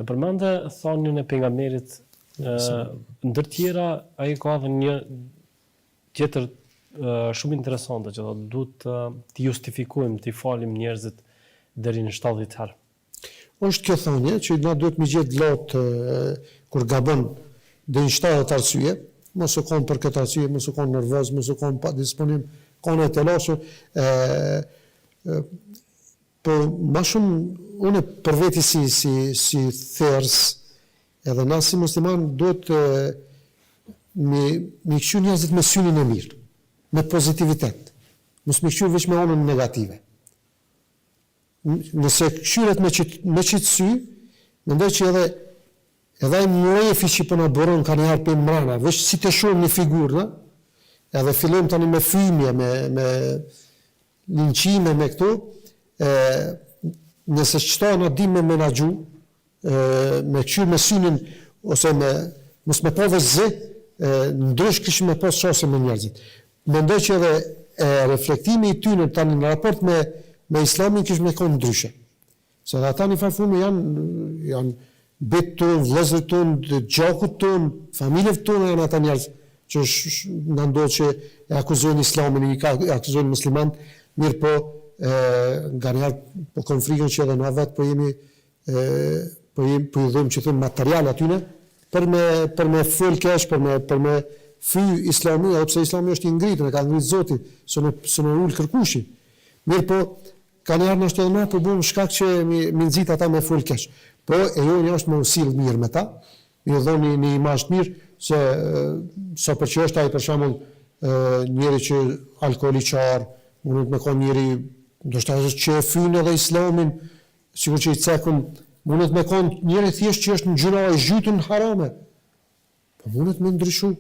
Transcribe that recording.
E përmende thonjën e pejgamberit, ndër tjera ai ka edhe një tjetër shumë interesante që thotë duhet të justifikojmë, të falim njerëzit deri në 70 herë. Është kjo thonje që na duhet me gjetë lot kur gabon deri në 70 arsye, mos u kon për këtë arsye, mos u kon nervoz, mos u kon pa disponim, kon e të lashur, po më shumë unë për veti si thers, edhe na si musliman duhet me këshu njerëzit me synin e mirë, me pozitivitet, mos me këshu veç me onën negative. Nëse këshyret me qitë sy, mendoj që edhe mlefi që përna boron ka njëherë për mrena, veç si të shumë një figurë, edhe fillojmë tani me fymje, me linqime, me këto, nëse qëta në dim me menagju, me këshyr me synin, ose mos me po dhe zë, ndrysh këshyr me po shose me njerëzit. Mendoj që edhe reflektimi i tyne tani në raport me islamin kishë me konë ndryshe. Se dhe ata një farfume janë betë tonë, vlezër tonë, gjakut tonë, familjev tonë janë ata njerëz që në ndodhë që e akuzojnë islamin, e akuzojnë musliman, mirë po nga njerë po konë frikën që edhe na vetë po i dhëmë që thëmë material atyne për me full kesh, për me fy islami, edhe pse islami është i ngritën, e ka ngritë Zoti, së në ullë kërkushin. Mirë po, ka njerë në është edhe me përbun shkak që mi nëzit ata me full kesh. Po, e jo një është me usilë mirë me ta, mi dhoni një imazh mirë, se sa për që është ai për shembull njëri që alkooliqar, mund të me konë njëri, ndoshta që e fynë edhe islamin, sikur që i cekun, mund të me konë njëri thjesht që është në gjëra e zhytun harame. Po mund të me ndryshu.